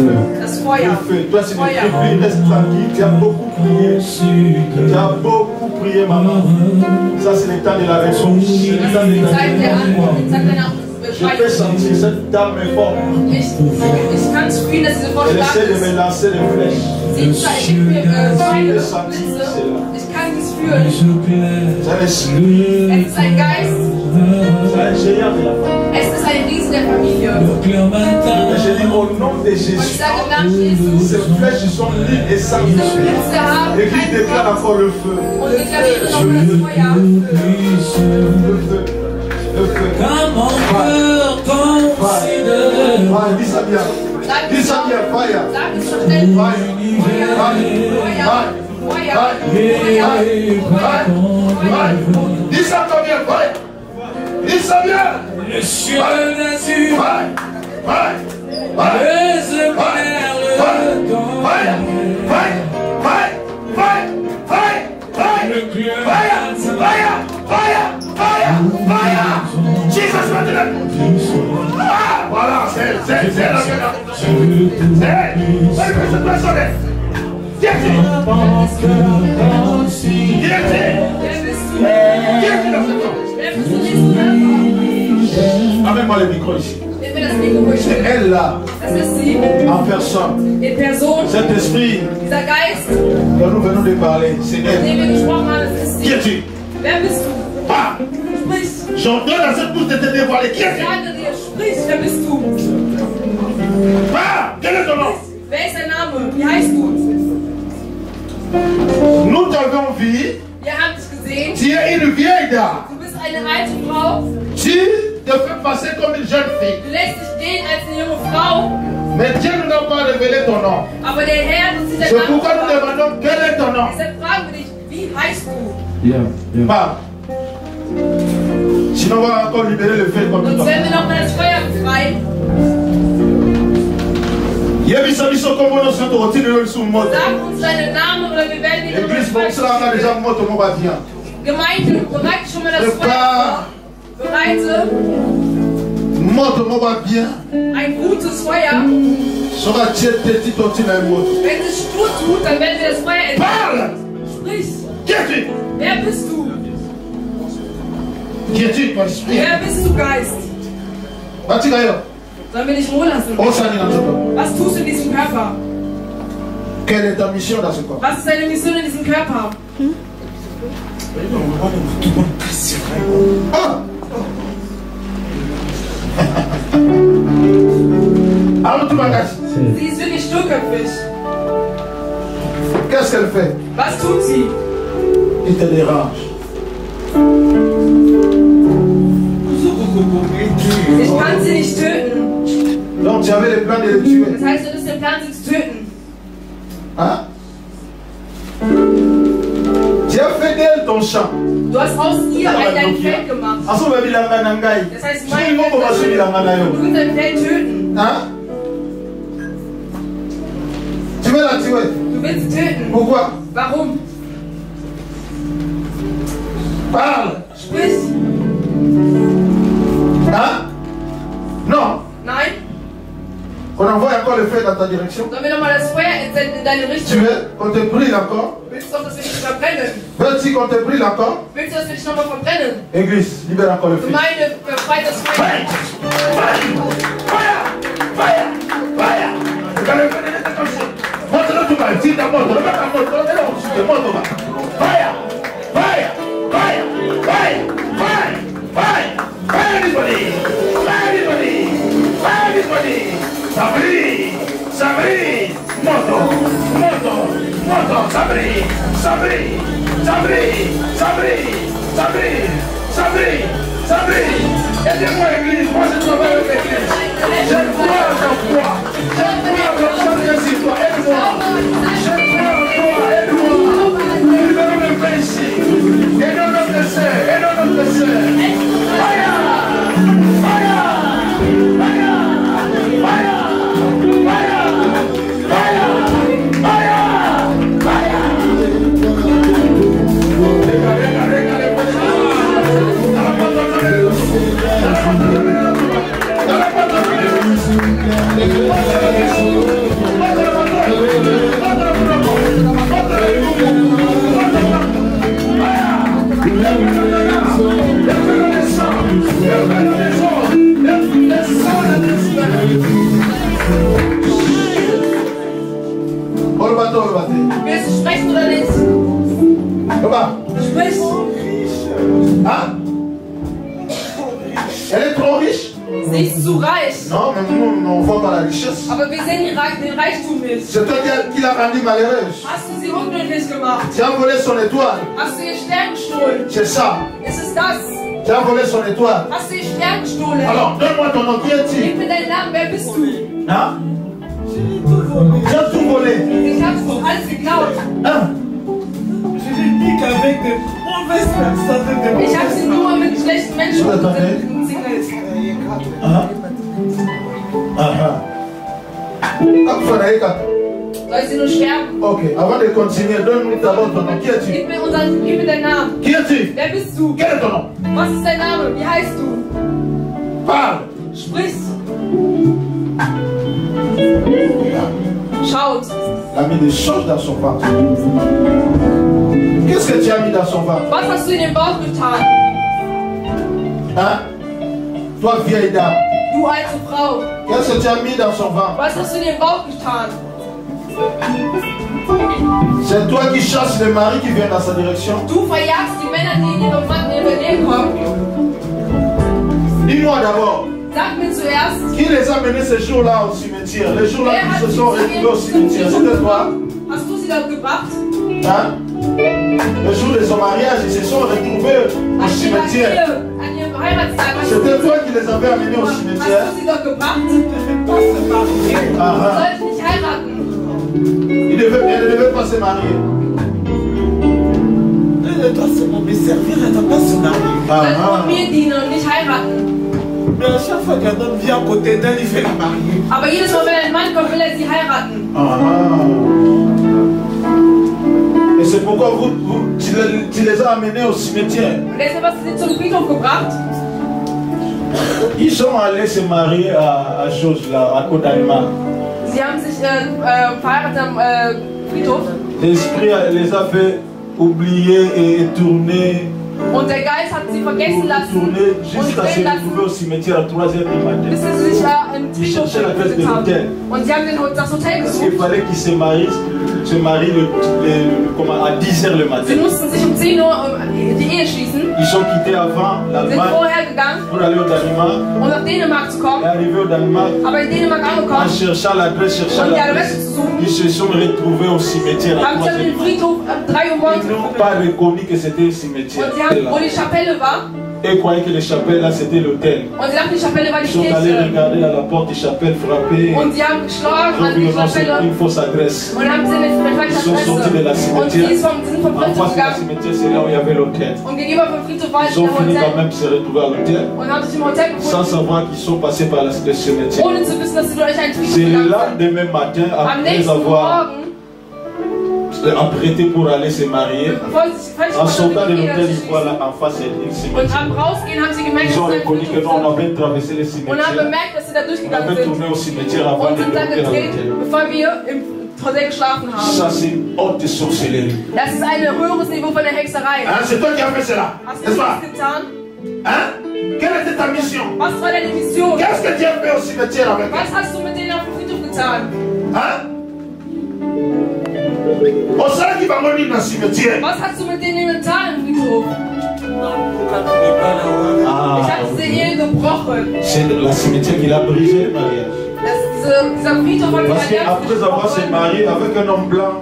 C: Das Feuer.
A: Le feu. Toi, c'est
C: Feuer.
A: une prière, reste tranquille. Tu as beaucoup prié. Tu as beaucoup prié, maman. Ça, c'est le temps de la réponse. C'est le temps de
C: Die
A: la
C: Zeit der Antwort, die Zeit deiner
A: Je peux sentir cette dame est forte.
C: Ich kann spüren, dass diese Frau
A: Elle
C: stark
A: essaie de
C: ist.
A: me lancer des flèches.
C: Sie schickt mir Pfeile, Blitze. Ich kann dies fühlen.
A: C'est un esprit.
C: Es ist ein Geist.
A: C'est un géant de la famille.
C: Es ist ein Riesen der Familie.
A: Mais je dis au nom de
C: Und ich
A: Jésus.
C: sage im Namen Jesus,
A: Ces flèches sont libres et sans
C: diese
A: feu.
C: Blitze haben
A: Et qui
C: keinen
A: déclare
C: Kraft.
A: encore le feu.
C: Und deklariere nochmal das Feuer.
A: Le feu. Le feu.
E: Comment peut considérer
A: Fire, dis ça bien.
C: Sag
A: Dis
C: es
A: ça
C: doch.
A: bien, fire.
C: Sag es doch schnell.
A: Fire. Dis ça combien, fire. Dis ça bien.
E: le ciel d'azur,
A: Fire. Fire.
E: baise le bonheur, le temps, le cœur
A: Jesus, voilà, c'est la Amène-moi le micro ici.
C: Gib mir das Mikro, ich
A: C'est elle là,
C: Das ist sie,
A: en personne.
C: in Person,
A: Cet esprit
C: dieser Geist,
A: dont nous venons de parler, c'est
C: von
A: elle.
C: dem wir gesprochen haben, das ist
A: Qui
C: sie.
A: es-tu?
C: Wer bist du?
A: Ah,
C: Sprich.
A: j'ordonne à cette bouche de te dévoiler. Qui es-tu?
C: Sage dir, sprich, wer bist du?
A: Ah, quel est ton nom?
C: Wer ist dein Name? Wie heißt du?
A: Nous t'avons vu.
C: Wir haben dich gesehen.
A: Tu es une vieille dame.
C: Du bist eine alte Frau.
A: Tu te fais passer comme une jeune fille.
C: Du lässt dich gehen als eine junge Frau.
A: Mais Dieu ne nous a pas révélé ton nom.
C: Aber der Herr uns dieser
A: C'est
C: Name
A: pourquoi nous
C: verraten.
A: demandons quel est ton nom.
C: Deshalb fragen wir dich, wie heißt du?
A: Parle. Sinon, on va encore libérer le feu comme
C: Sonst
A: tout
C: werden wir noch mal das Feuer befreien.
A: Yebisa biso kombo no santo otine le sous mot.
C: Sag uns deinen Namen oder wir werden ihn
A: Église bon ça on a déjà moto mo ba bien.
C: Gemeinde, bereite schon mal das Feuer
A: Prépare
C: vor. Bereite
A: moto mo ba bien.
C: ein gutes Feuer.
A: So va tiete ti otine moto.
C: Wenn es stur tut, dann werden wir das Feuer entdecken.
A: Parle.
C: Sprich.
A: Qui es-tu?
C: Wer bist du?
A: Qui es-tu ton esprit?
C: Wer bist du, Geist?
A: Batika yo.
C: Sollen wir dich ruhen lassen?
A: Osani na toto.
C: Was tust du in diesem Körper?
A: Quelle est ta mission dans ce corps?
C: Was ist deine Mission in diesem Körper?
A: Ah. Alors tu m'as
C: Sie ist wirklich sturköpfig.
A: Qu'est-ce qu'elle fait?
C: Was tut sie?
A: Il te dérange.
C: Ich kann sie nicht töten.
A: Donc tu avais le plan de le tuer.
C: Das heißt, du bist im Plan, sie zu töten.
A: Hein? Tu as fait d'elle ton champ.
C: Du hast aus ihr ein Feld gemacht.
A: Aso baby langa nangai.
C: Das heißt,
A: Tu veux pas passer bilanga na
C: du
A: yo.
C: willst dein Feld töten.
A: Hein? Tu veux la tuer?
C: Du willst sie töten.
A: Pourquoi?
C: Warum?
A: Parle.
C: Sprich.
A: Hein? Non.
C: Nein.
A: On envoie encore le feu dans ta direction.
C: Sollen wir nochmal das Feuer entsenden in deine
A: Tu
C: Richtung?
A: veux qu'on te brûle encore?
C: Willst du doch, dass wir dich verbrennen?
A: Veux-tu qu'on te brûle encore?
C: Willst du, dass wir dich nochmal verbrennen?
A: Église, libère encore le feu.
C: Gemeinde, befreit das Feuer.
A: Aidez-moi, Église, moi je travaille avec l'Église. Je crois en toi. Je crois comme ça, merci toi. Aide-moi. Je crois en toi. Aide-moi. Libérons le péché. Aidons notre sœur. Aidons notre sœur. Fire! Fire! Fire! Fire! Fire! Fire! Fire! Fire!
C: oder nicht?
A: Papa.
C: Sprich.
A: Hein? Elle est trop riche?
C: Sie ist zu reich.
A: Non, mais nous, on ne voit pas la richesse.
C: Aber wir sehen den Reichtum nicht.
A: C'est toi qui l'a rendue malheureuse.
C: Hast du sie unglücklich gemacht?
A: Tu as volé son étoile.
C: Hast du ihr Stern gestohlen?
A: C'est ça.
C: Ist es das?
A: Tu as volé son étoile.
C: Hast du ihr Stern gestohlen?
A: Alors, donne-moi ton nom. Qui es-tu?
C: Gib mir deinen Namen, wer bist du?
A: Hein? Tu as tout volé.
C: Ich hab's doch alles geklaut.
A: Hein?
D: Je l'ai dit qu'avec des mauvaises personnes,
C: Ich hab sie nur mit schlechten Menschen gesingelt.
A: Ah. Ah.
C: Soll ich sie nur sterben?
A: Ok, avant de continuer, donne-nous d'abord ton nom. Qui es-tu?
C: Gib mir deinen Namen.
A: Qui es-tu?
C: Wer bist du?
A: Quel est ton nom?
C: Was ist dein Name? Wie heißt du?
A: Parle.
C: Sprich. Schaut.
A: Il a mis des choses dans son ventre. Qu'est-ce que tu as mis dans son ventre?
C: Was hast du in den Bauch getan?
A: Hein? Toi, vieille dame.
C: Du alte Frau.
A: Qu'est-ce que tu as mis dans son ventre?
C: Was hast du in den Bauch getan?
A: C'est toi qui chasses les maris qui viennent dans sa direction.
C: Du verjagst die Männer, die in ihrem Mann in ihre Nähe kommen.
A: Dis-moi d'abord,
C: Sag mir zuerst,
A: qui les a menés ces jours-là au cimetière? Les jours-là
C: wer
A: qui
C: hat
A: se sont retrouvés au cimetière, c'était toi?
C: Hast du sie dort gebracht?
A: Hein? Le jour de son mariage, ils se sont retrouvés au cimetière.
C: An ihrem Heiratstag.
A: C'était toi qui les avais amenés au
C: Hast
A: cimetière.
C: du sie dort gebracht?
A: Ah, ah.
C: Soll ich nicht heiraten?
A: Elle ne devait pas se marier.
D: Elle doit seulement me servir, elle ne doit pas se marier.
A: Ah,
C: Soll
A: ah.
C: nur mir dienen und nicht heiraten?
D: Mais à chaque fois qu'un homme vient à côté d'elle, il fait la marier.
C: Aber jedes Mal, wenn ein Mann kommt, will er sie heiraten.
A: Ah, ah. Et c'est pourquoi tu les as amenés au cimetière.
C: Und deshalb hast du sie zum Friedhof gebracht.
A: Ils sont allés se marier à chose là, à Côte d'Allemagne.
C: Sie haben sich verheiratet am Friedhof.
A: L'esprit les a fait oublier et tourner.
C: Und der Geist hat sie vergessen lassen
A: Tourner
C: und
A: jusqu'à se
C: drehen
A: retrouver au
C: lassen,
A: cimetière à 3h du matin.
C: bis sie sich im
A: Ils
C: Friedhof
A: cherchaient l'adresse de
C: gefunden haben.
A: l'hôtel.
C: Und sie haben das Hotel
A: Parce qu'il
C: gesucht.
A: fallait qu'ils se marient à 10h le
C: Sie
A: matin.
C: mussten sich um 10 Uhr die Ehe schließen,
A: Ils ont quitté avant
C: sind
A: l'Allemagne
C: vorher gegangen,
A: pour aller au Danemark.
C: um nach Dänemark zu
A: Et
C: kommen,
A: arrivé au Danemark,
C: aber in Dänemark
A: en
C: angekommen,
A: cherchant l'adresse,
C: um die Adresse zu suchen,
A: ils se sont retrouvés au cimetière à
C: haben sie
A: 3h
C: den
A: du matin.
C: Friedhof um 3 Uhr morgens
A: Ils n'ont
C: gefunden.
A: pas reconnu que c'était le cimetière.
C: Und sie haben, wo die Chapelle war,
A: Et croyaient que les chapelles là c'était l'hôtel.
C: und sie dachten, die Chapelle war
A: Ils
C: die
A: sont allés
C: Kirche.
A: regarder à la porte des chapelles, frapper.
C: Und sie haben geschlagen
A: Ils ont
C: an
A: vu
C: die
A: que non, c'est
C: Chapelle
A: une fausse adresse.
C: und haben sie eine
A: Ils sont
C: falsche
A: sortis de la
C: Adresse. Und
A: cimetière.
C: sie sind vom
A: En
C: Friedhof
A: face de la
C: gegangen.
A: cimetière, c'est là où il y avait l'hôtel.
C: Und gegenüber vom Friedhof war
A: Ils ont
C: ein
A: fini quand
C: Hotel
A: même de se retrouver à l'hôtel
C: und haben sich im Hotel
A: sans
C: gefunden,
A: savoir qu'ils sont passés par le cimetière.
C: ohne zu wissen, dass sie durch einen Friedhof
A: C'est le
C: gegangen sind.
A: lendemain matin,
C: Am
A: après
C: nächsten
A: avoir
C: Morgen,
A: apprêté pour aller se marier,
C: bevor sie sich fertig
A: en sortant de
C: waren,
A: l'hôtel, ils voient
C: und
A: là en face un cimetière.
C: am Rausgehen haben sie gemerkt,
A: Ils ont
C: dass sie
A: reconnu que
C: ein
A: non, on
C: Friedhof
A: avait traversé le
C: sind. Und haben
A: cimetière.
C: bemerkt, dass sie da
A: On
C: durchgegangen
A: avait
C: sind
A: tourné au cimetière avant
C: und
A: de
C: sind dann
A: monter à
C: gedreht,
A: l'hôtel.
C: bevor wir im Hotel geschlafen haben.
A: Ça, c'est une haute sorcellerie.
C: Das ist ein höheres Niveau von der Hexerei.
A: Hein, c'est toi qui as fait cela,
C: Hast du
A: n'est-ce pas?
C: das getan?
A: Hein? Quelle était ta mission?
C: Was war deine Mission?
A: Qu'est-ce que tu as fait au cimetière avec elle?
C: Was hast du mit denen auf dem Friedhof getan?
A: Hein? Au sein qui va mourir dans le cimetière.
C: Was hast du mit denen getan im Friedhof? Ich
A: Ah,
C: habe diese Ehe gebrochen.
A: c'est la cimetière qui l'a brisé le mariage.
C: Dieser Friedhof hat
A: Parce
C: sein Herz
A: qu'après avoir se
C: gebrochen.
A: marié avec un homme blanc,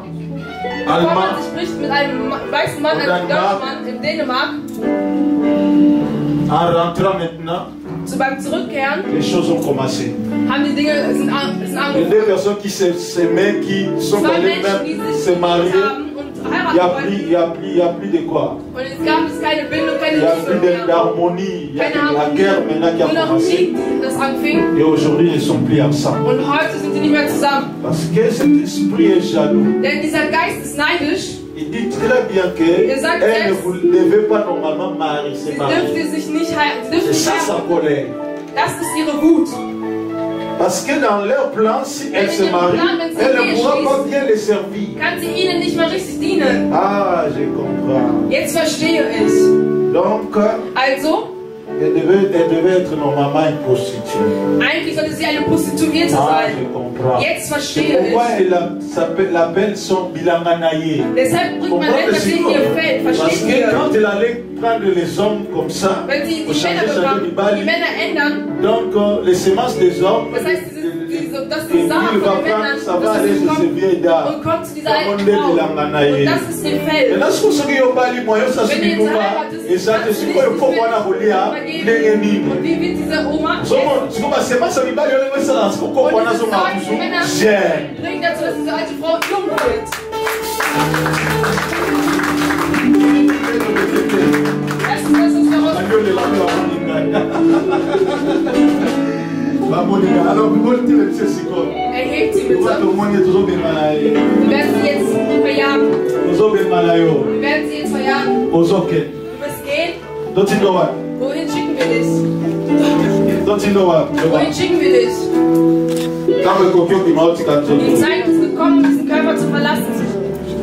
C: Bevor
A: allemand,
C: man sich spricht mit einem weißen Mann,
A: Und
C: einem
A: Dänemark.
C: Deutschmann in Dänemark,
A: en rentrant maintenant,
C: beim Zurückkehren,
A: les choses ont commencé.
C: haben die Dinge sind
A: Les deux
C: angefangen.
A: personnes qui s'aimaient, qui sont
C: Zwei
A: allées
C: Menschen, die
A: même
C: sich
A: se marier,
C: geliebt haben und
A: il n'y a,
C: heiraten
A: plus-
C: wollten.
A: il y a plus de quoi.
C: Und es gab es keine Bildung, keine
A: Il n'y a
C: Liebe
A: plus
C: mehr.
A: d'harmonie. Il y a
C: Keine
A: la
C: Harmonie,
A: guerre maintenant qui
C: nur
A: a
C: noch
A: commencé.
C: Krieg, das anfing.
A: Et aujourd'hui, ils ne sont plus ensemble.
C: Und heute sind sie nicht mehr zusammen.
A: Parce que cet esprit est jaloux.
C: Denn dieser Geist ist neidisch.
A: Il dit très bien que
C: Il sagt
A: elle ne
C: selbst,
A: vous devez pas normalement marier,
C: Sie
A: se marier.
C: dürfte sich nicht heiraten. Sie dürfte
A: C'est
C: nicht
A: ça sa
C: heiraten.
A: colère.
C: Das ist ihre Wut.
A: Parce que dans leur plan, si elle se marie, elle ne pourra pas bien les servir.
C: Kann sie ihnen nicht mal richtig dienen.
A: Ah, je comprends.
C: Jetzt verstehe ich.
A: Donc,
C: Also,
A: Elle devait être normalement une prostituée.
C: Eigentlich sollte sie eine Prostituierte
A: Ah,
C: sein.
A: je comprends.
C: Jetzt
A: C'est
C: verstehe
A: pourquoi
C: ich.
A: elle l'appelle son bilanganaye.
C: Deshalb bringt man etwas in ihr Feld.
A: Parce
C: Versteht
A: que
C: ihr?
A: quand elle allait prendre les hommes comme ça,
C: Wenn sie
A: pour
C: die
A: changer
C: Männer
A: changer du
C: bekommen, die
A: bal,
C: Männer ändern,
A: donc les semences des hommes,
C: das heißt, dass
A: et
C: die
A: il
C: Samen
A: va
C: von den
A: prendre,
C: Männern,
A: ça va aller
C: dass
A: chez ces vieilles dames.
C: und kommt zu dieser
A: Comme
C: alten
A: on dit,
C: Frau.
A: bilanganaye.
C: Und das ist ihr Feld.
A: Maintenant, si vous savez, vous parlez moyen, ça se dit pas. Et ça, je suis pas le pauvre, on a volé à Nengenini.
C: Und wie wird diese Oma
A: Si vous passez pas, ça ne va pas aller, ça ne va pas aller, ça ne
C: bringt dazu, dass diese alte Frau jung wird. Das ist das, was wir erhebt sie bitte. Wir werden sie jetzt verjagen. Wir werden sie jetzt verjagen. Du wirst gehen. Wohin schicken wir dich? Wohin schicken wir dich? Die Zeit ist gekommen, um diesen Körper zu verlassen.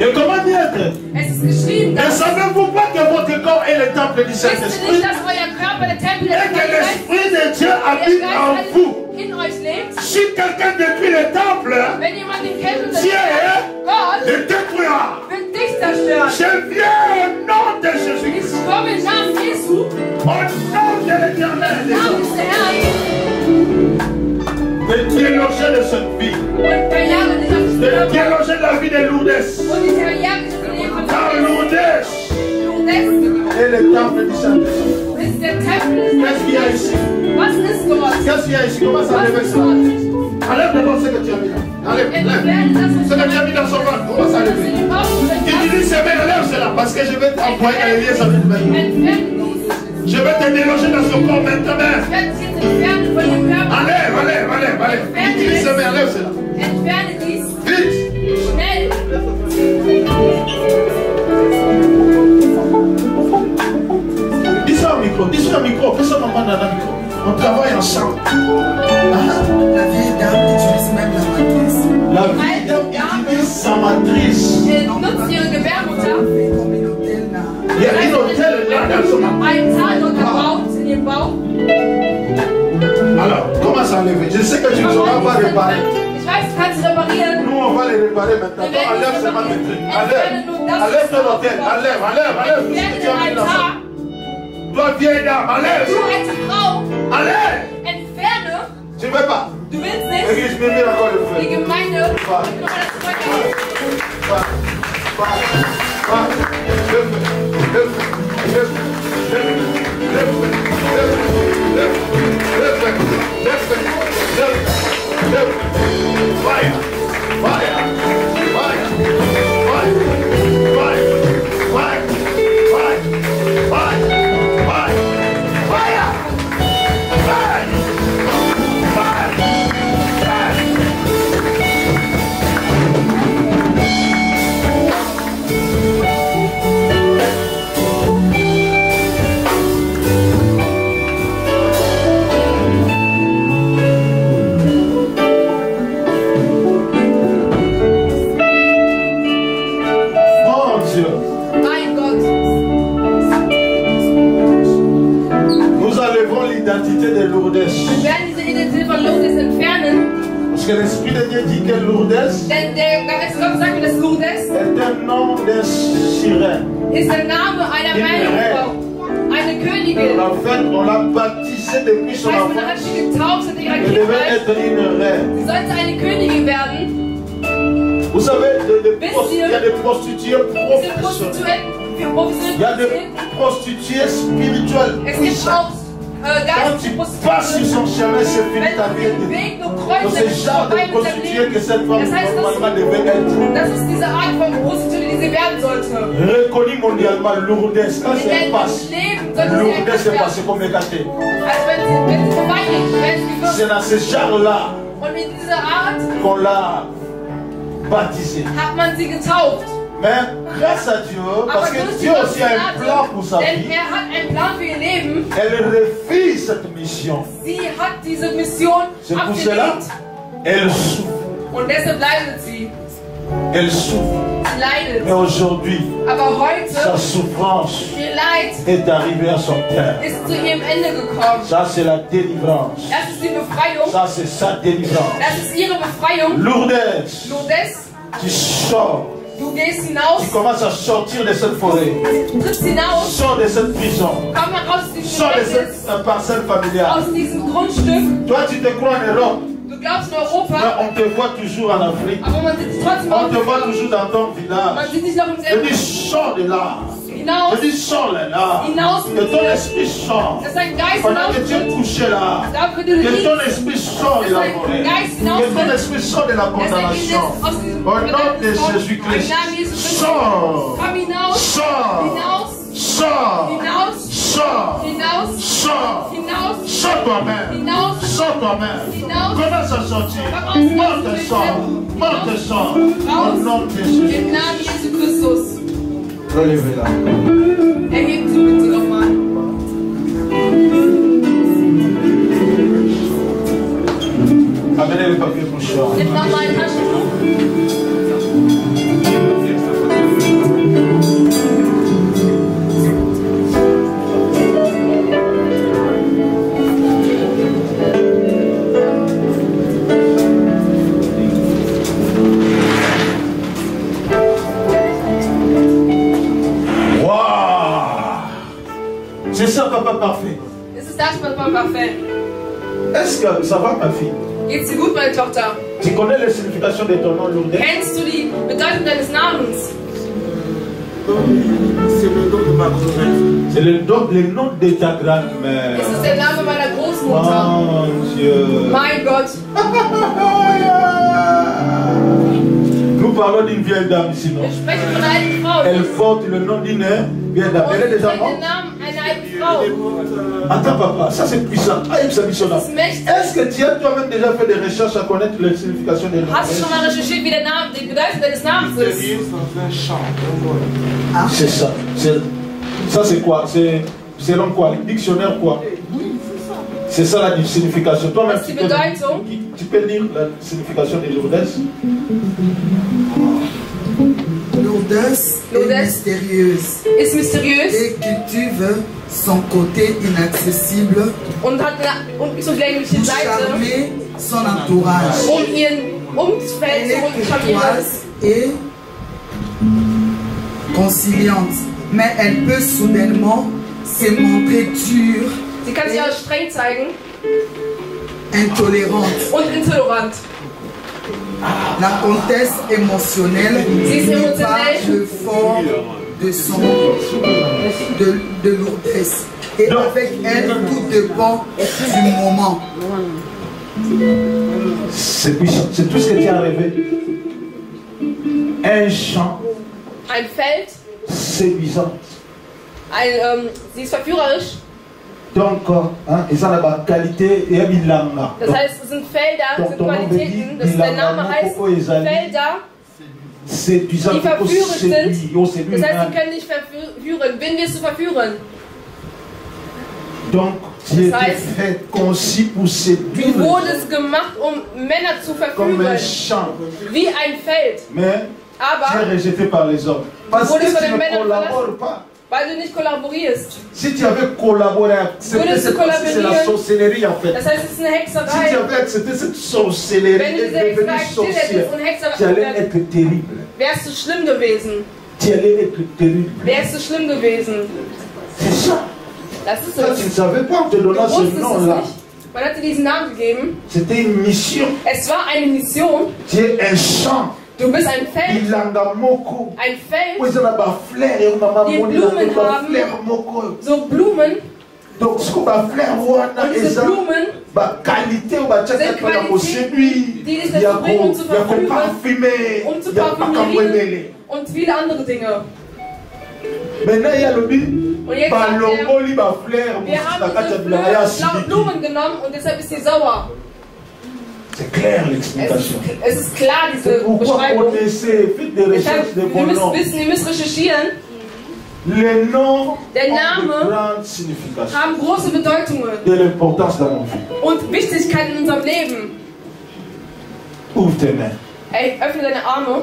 A: Et comment dire?
C: Es ist geschrieben,
A: Ne
C: dass
A: savez-vous pas que votre corps est le temple du
C: wisst ihr nicht,
A: Saint-Esprit?
C: dass euer Körper der Tempel des
A: Et que
C: Heiligen
A: l'Esprit de Dieu
C: der
A: habite en
C: Geist
A: vous.
C: in euch lebt?
A: Si quelqu'un détruit le temple,
C: Wenn jemand den Tempel
A: Dieu
C: zerstört, Gott
A: le détruira.
C: wird dich zerstören.
A: Je viens au nom de
C: Ich
A: Jésus-Christ.
C: komme im Namen Jesu,
A: Au nom de l'Éternel.
C: im Namen des Herrn,
A: De déloger de cette vie.
C: und verjage dich auf diesen
A: De
C: Körper.
A: déloger la vie de Lourdes.
C: Und ich verjage dich in Leben von
A: Car
C: Lourdes.
A: Lourdes
C: Lourdes
A: est le temple du Saint-Esprit.
C: ist der Tempel des
A: Qu'est-ce qu'il y a
C: Heiligen.
A: ici?
C: Was ist dort?
A: Qu'est-ce qu'il y a ici? Comment ça
C: Was
A: enlever
C: ist
A: ça?
C: dort?
A: Enlève d'abord ce que tu as mis là. Enlève, enlève.
C: Entferne das, was
A: Ce que tu as mis dans son ventre. Comment ça
C: das
A: enlever?
C: in den Bauch
A: Il dit, c'est bien, enlève cela. Parce que je vais t'envoyer dans les liens avec le pays.
C: Entferne dies.
A: Je vais te déloger dans son corps maintenant.
C: Ich werde dich jetzt entfernen von dem Körper.
A: Enlève, enlève, enlève, enlève. Il dit, c'est bien, enlève cela.
C: Entferne dies.
A: Vite.
C: Schnell.
A: Dis ça au micro, dis ça au micro. Fais ça maman dans le micro. On travaille ensemble.
F: La vieille dame utilise même la matrice.
A: La vie d'homme utilise sa matrice.
C: Nutzt ihre Gebärmutter.
F: Comme une hôtel là.
A: Il y a un hôtel là dans son âme.
C: Einen Zahn und gebaut in ihrem Bauch.
A: Alors, comment ça enlever? Je sais que tu ne sauras pas réparer.
C: Ich weiß, du kannst réparieren.
A: Nous, on va les réparer maintenant. Toi, enlève seulement tes trucs. Enlève. Enlève ton hôtel. Enlève, enlève, enlève. Tout ce
C: Entferne
A: que tu as
C: den
A: mis dans ça.
C: Altar.
A: Toi, vieille dame, enlève.
C: Du alte Frau.
A: Enlève.
C: Entferne.
A: Tu ne veux pas?
C: Du willst nicht.
A: Église, je me mets encore le
C: Die
A: feu.
C: Gemeinde. Ich will nochmal das Feuer. Mein Gott.
A: Nous enlèverons l'identité de Lourdes.
C: Wir werden diese Identität von Lourdes entfernen.
A: Parce que l'Esprit de Dieu dit que Lourdes
C: Denn der Geist Gott sagt mir, dass Lourdes
A: est un nom de sirène.
C: ist der Name einer Meerjungfrau. Eine Königin.
A: En fait, on l'a baptisée depuis
C: Das
A: son
C: heißt, man hat
A: enfance.
C: sie getauft in ihrer
A: Elle devait
C: Kindheit.
A: être une reine.
C: Sie sollte eine Königin werden.
A: Vous savez, il y a des prostituées
C: Diese
A: professionnelles.
C: Prostituierten, für
A: Il y a des
C: professionelle
A: prostituées spirituelles.
C: Es gibt auch
A: Quand tu
C: geistliche
A: passes sur son
C: Prostitution.
A: chemin, c'est fini
C: Wenn
A: ta
C: du
A: vie.
C: den Weg nur
A: Donc
C: kreuzt,
A: c'est
C: dann ist
A: le genre
C: vorbei
A: de
C: mit deinem
A: prostituée
C: Leben.
A: que cette femme
C: Das heißt,
A: normalement devait être.
C: das ist diese Art von Prostituée, die sie werden sollte.
A: Reconnue mondialement, Lourdes. Quand
C: In
A: elle
C: ihrem
A: passe,
C: Leben sollte sie
A: Lourdes
C: erkannt
A: est passé
C: werden.
A: comme écarté.
C: Als wenn sie vorbeigeht, werden sie
A: C'est
C: gewürzt.
A: dans ce genre-là
C: Und in dieser Art
A: qu'on l'a baptisée.
C: hat man sie getauft.
A: Mais grâce à Dieu, parce
C: Aber
A: que
C: durch die
A: Dieu aussi a un plan pour sa
C: denn
A: vie,
C: er hat einen Plan für ihr Leben.
A: elle refuse cette mission.
C: Sie hat diese Mission
A: C'est pour cela
C: abgelehnt.
A: elle souffre.
C: Und deshalb leidet sie. Elle souffre. Mais aujourd'hui, sa souffrance est arrivée à son terme. Ça, c'est la délivrance. Ça, c'est sa délivrance. Lourdes, tu sors. Tu commences à sortir de cette forêt. Sors de cette prison. Sors de cette parcelle familiale. Toi, tu te crois en Europe. Mais on te voit toujours en Afrique. On te voit toujours dans ton village. Je dis, sors de là. Je dis, sors de là. Que ton esprit sort. Pendant que tu es couché là. Que ton esprit sort de la forêt. Que ton esprit sort de la condamnation. Au nom de Jésus-Christ. Sors. Sors. Sors. Sors. Sors. Sors toi-même. Sors toi-même. Commence à sortir. Monte sort. Monte sort. Au nom de Jésus. Relevez-la.
G: Erhebt sie bitte nochmal.
C: Amenez le papier mouchoir.
G: Nimm nochmal ein Taschentuch.
C: C'est ça, papa parfait.
G: Ist es das, Papa parfait?
C: Est-ce que ça va, ma fille?
G: Geht's dir gut, meine Tochter?
C: Tu connais la signification de ton nom, Lourdes?
G: Kennst du die Bedeutung deines Namens?
D: C'est le nom de ma grand-mère.
C: C'est le nom de ta grand-mère.
G: Es ist der Name meiner Großmutter.
C: Mon Dieu.
G: Mein Gott.
C: Nous parlons d'une vieille dame ici, non?
G: Wir sprechen von einer alten Frau.
C: Elle porte le nom d'une vieille dame. Elle est déjà morte?
G: Den Namen einer alten Frau.
C: Attends, papa, ça c'est puissant. Est-ce que tu as toi-même déjà fait des recherches à connaître la signification des noms?
G: Hast du schon mal recherchiert, wie der Name, die Bedeutung deines Namens ist?
C: C'est ça. Ça c'est quoi? C'est selon quoi? Le dictionnaire quoi? C'est ça la signification. Toi-même, tu peux lire la signification des Lourdes?
F: Lourdes est mystérieuse.
G: Ist mysteriös.
F: Et cultive son côté inaccessible.
G: Und hat eine zugängliche Seite.
F: Charmer son entourage.
G: Ihren Umfeld zu charmieren.
F: Et conciliante. Mais elle peut soudainement se montrer dure.
G: Sie kann sich auch streng zeigen.
F: Intolérante.
G: Und intolerant.
F: La comtesse émotionnelle n'est pas le fort de son de Lourdes. Et avec elle, tout dépend du moment.
C: C'est puissant. C'est tout ce que tu as rêvé. Un champ.
G: Ein Feld.
C: Séduisant.
G: Sie ist verführerisch.
C: Donc, ils ont la qualité et un bilanga.
G: Das heißt, es sind Felder, es sind Qualitäten, der Name heißt Felder, die verführend sind. Das heißt, sie können dich verführen. Wen wirst du verführen?
C: Donc, tu es fait conçu pour séduire.
G: Du wurdest gemacht, um Männer zu verführen.
C: Comme un champ.
G: Wie ein Feld.
C: Mais tu es rejeté par les hommes. Parce que tu ne collabores pas.
G: Weil du nicht kollaborierst.
C: Si tu avais collaboré, c'est la sorcellerie en fait.
G: Das heißt, es ist eine Hexerei.
C: Si tu avais accepté cette sorcellerie,
G: wenn du diese Hexerei akzeptiert hättest und Hexerei,
C: tu allais être terrible.
G: Wärst du schlimm gewesen.
C: Tu allais être terrible.
G: Wärst du schlimm gewesen.
C: C'est ça.
G: Das ist
C: Ça, tu ne savais pas, on te donnant ce nom-là.
G: Man hat dir diesen Namen gegeben.
C: C'était une mission.
G: Es war eine Mission.
C: Tu es un champ.
G: Du bist ein Feld. Ein Feld. Die Blumen haben. So Blumen.
C: Donc, ce qu'on va faire,
G: und diese Blumen
C: qualité, on va
G: sind Qualitäten, die dich dazu bringen, zu verführen, um zu parfümieren und viele andere Dinge.
C: Maintenant, il y a le but.
G: Und jetzt sagt wir haben diese Blumen genommen und deshalb ist sie sauer.
C: C'est clair l'explication.
G: Es ist klar, diese Beschreibung. Ihr müsst recherchieren.
C: Les noms
G: der Name haben große Bedeutungen und Wichtigkeit in unserem Leben.
C: Ouvre tes mains.
G: Ey, öffne deine Arme.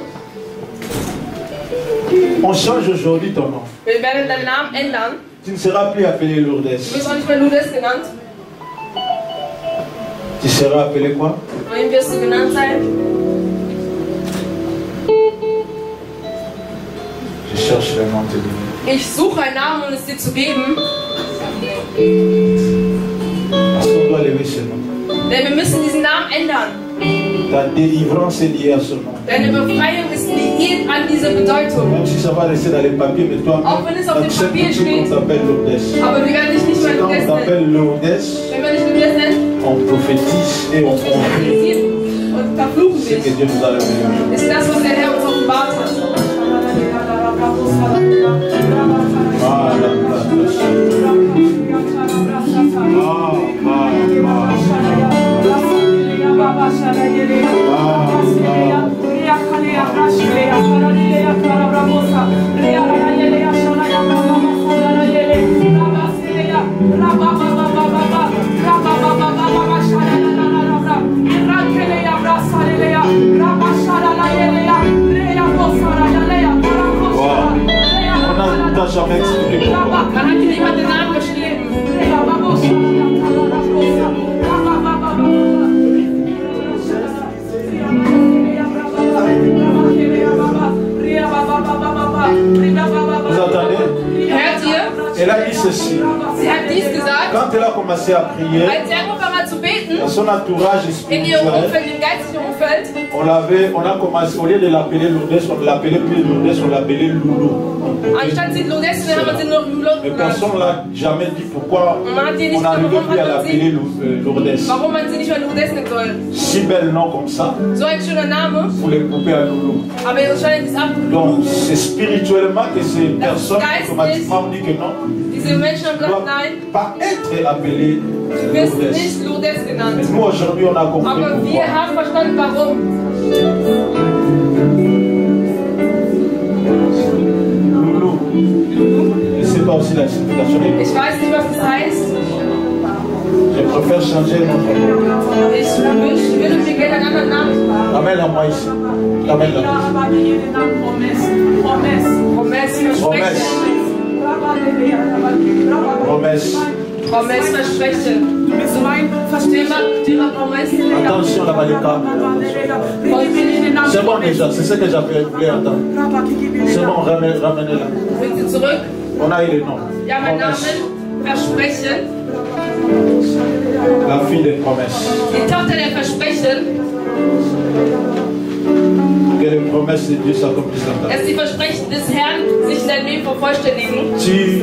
C: On change aujourd'hui ton nom.
G: Wir werden deinen Namen ändern.
C: Tu ne seras plus appelé Lourdes.
G: Du wirst auch nicht mehr Lourdes genannt.
C: Tu seras appelé quoi?
G: Wohin wirst du genannt sein?
C: Je cherche le nom de Dieu.
G: Ich suche einen Namen, um es dir zu geben.
C: Parce qu'on doit lever ce nom.
G: Denn wir müssen diesen Namen ändern.
C: Ta délivrance est liée à ce nom.
G: Deine Befreiung ist liiert an diese Bedeutung.
C: Même si ça va rester dans les papiers, mais toi,
G: Auch wenn es auf dem Papier steht.
C: on t'appelle Lourdes.
G: Aber wir werden dich nicht mehr
C: Quand
G: Lourdes
C: on t'appelle
G: nennen.
C: Lourdes,
G: Wenn wir dich Lourdes nennen,
C: on prophétise et on confie
G: und verfluchen
C: ce que
G: dich.
C: Dieu nous a révélé.
G: Ist das, was der Herr uns offenbart hat. On n'a jamais expliqué pourquoi. Man hat dir niemand den Namen geschrieben.
C: Vous entendez?
G: Hört ihr?
C: Elle a dit ceci.
G: Sie hat dies gesagt.
C: Quand elle a commencé à prier,
G: Als sie angefangen hat zu beten,
C: dans son entourage
G: in ihrem
C: spirituel,
G: Umfeld, im geistlichen Umfeld,
C: on a commencé, au lieu de l'appeler Lourdes, on l'appelait plus Lourdes, on l'appelait Loulou.
G: anstatt sie Lourdes zu nennen, haben sie nur Lolo
C: Mais
G: genannt.
C: personne ne l'a jamais dit pourquoi
G: Man hat dir nicht
C: on n'arrivait
G: warum
C: plus à
G: hat man
C: l'appeler
G: sie,
C: Lourdes.
G: warum man sie nicht mehr Lourdes nennen soll.
C: Si bel nom comme ça,
G: So ein schöner Name,
C: pour les couper à Loulou.
G: aber anscheinend ist abgelungen.
C: Donc c'est spirituellement que ces personnes automatiquement ont dit que non,
G: Diese Menschen haben
C: ne
G: gesagt,
C: doivent
G: nein,
C: pas être appelés
G: du wirst
C: Lourdes.
G: nicht Lourdes
C: Mais
G: genannt.
C: nous aujourd'hui on a compris
G: Aber wir
C: pourquoi.
G: haben verstanden, warum.
C: Loulou, je ne sais pas aussi la signification des
G: Ich weiß nicht, was das heißt.
C: Je préfère changer notre nom.
G: Ich würde mir gerne einen anderen Namen haben.
C: Ramène-la moi ici. Ramène-la.
G: Promesse,
C: Promesse. Promesse.
G: Promesse, Versprechen. Thema Promesse.
C: Attention là-bas les câbles. C'est bon déjà, c'est ce que j'avais voulu entendre. C'est bon, ramenez-la.
G: Bring sie zurück.
C: On a eu les noms.
G: Ja, mein Name,
C: Promesse.
G: Versprechen.
C: La fille des promesses.
G: Die Tochter der Versprechen.
C: Que les promesses de Dieu s'accomplissent dans ta vie.
G: Dass die Versprechen des Herrn sich in deinem Leben vervollständigen.
C: Tu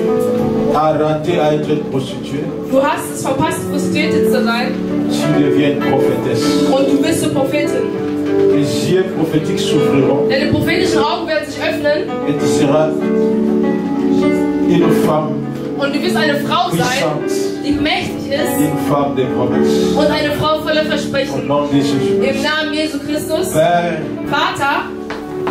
C: as raté à être prostituée.
G: Du hast es verpasst, Prostituierte zu sein.
C: Tu deviens une prophétesse.
G: Und du bist eine Prophetin.
C: Les yeux prophétiques s'ouvriront
G: Deine prophetischen Augen werden sich öffnen.
C: et tu seras une femme
G: Und du wirst eine Frau sein,
C: puissante,
G: die mächtig ist.
C: une femme des promesses.
G: Und eine Frau voller
C: Au
G: Versprechen.
C: nom de Jésus.
G: Im Namen Jesu Christus.
C: Père,
G: Vater,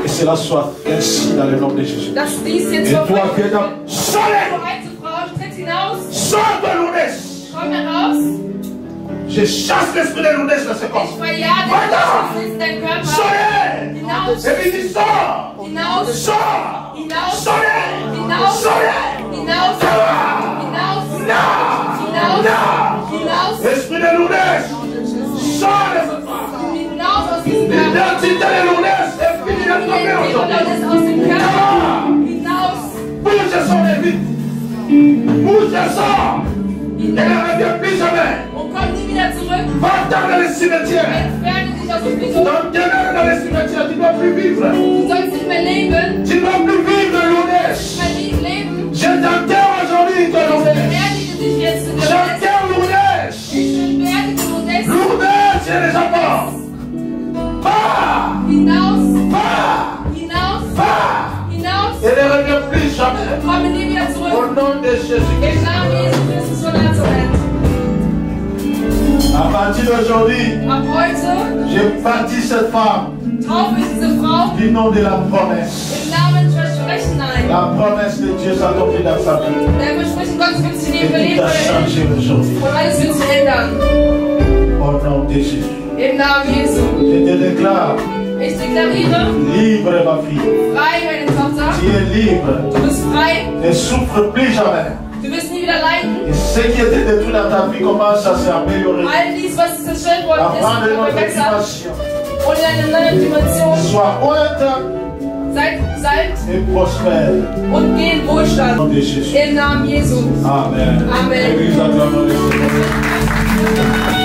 C: et cela soit ainsi dans le nom de Jésus.
G: dass dies jetzt
C: Et toi qui es
G: verfolgt
C: dans...
G: wird.
C: Soleil!
G: Du alte Frau, tritt hinaus.
C: Sors de Lourdes!
G: Komm heraus.
C: Je chasse l'esprit de Lourdes dans ce corps.
G: Ich verjage den dein Körper.
C: Soleil!
G: Hinaus.
C: Et puis dis sors!
G: Hinaus.
C: Sors!
G: Hinaus.
C: Soleil!
G: Hinaus.
C: Soleil!
G: Hinaus. Hinaus. Hinaus. Hinaus.
C: Esprit de Lourdes! Sors de ce corps!
G: Hinaus aus diesem Körper.
C: L'identité de Lourdes est finie de tomber
G: Identität
C: aujourd'hui.
G: Lourdes aus dem Körper. Hinaus.
C: Bouge et sors vite! Bouge et sors! Et ne reviens plus jamais!
G: Und komm nie wieder zurück.
C: Va-t'en dans les cimetières!
G: Entferne dich aus dem Friedhof.
C: Donc demeure dans les cimetières, tu ne dois plus vivre!
G: Du sollst nicht mehr leben.
C: Tu ne dois plus vivre Lourdes!
G: Nicht mehr leben.
C: Je t'enterre aujourd'hui de
G: Ich
C: Lourdes!
G: beerdige dich jetzt in der Welt.
C: J'enterre Lourdes!
G: Ich beerdige Lourdes.
C: Lourdes, tu es déjà mort! Va!
G: Hinaus.
C: Va!
G: Hinaus.
C: Va!
G: Hinaus.
C: Et ne reviens plus jamais!
G: Komme nie wieder
C: Au
G: zurück.
C: nom de Jésus!
G: Im Namen Jesu Christus von Nazareth.
C: À partir d'aujourd'hui,
G: Ab heute
C: j'ai bâti cette femme
G: taufe ich diese Frau
C: du nom de la promesse.
G: im Namen Versprechen ein.
C: La promesse de Dieu s'accomplit dans sa vie.
G: Der Versprechen Gottes wird sich in
C: Et
G: ihrem
C: tout
G: Leben
C: a
G: verändern.
C: changé aujourd'hui.
G: Und alles wird sich ändern.
C: Au nom de Jésus.
G: Im Namen Jesu.
C: Je te déclare
G: Ich deklariere,
C: libre ma fille.
G: Frei, meine Tochter.
C: Tu es libre.
G: Du bist frei.
C: Ne souffre plus jamais.
G: Du wirst nie wieder leiden.
C: Et ce qui était détruit dans ta vie commence à s'améliorer.
G: All dies, was zerstört worden ist,
C: Avant de
G: wird
C: notre
G: besser.
C: dimension.
G: Und in einer neuen Dimension.
C: Sois heureux.
G: Seid
C: et prospère.
G: Und geh in Wohlstand.
C: Au nom de Jésus.
G: Im Namen Jesu.
C: Amen.
G: Amen.
C: Église, acclamons le Seigneur.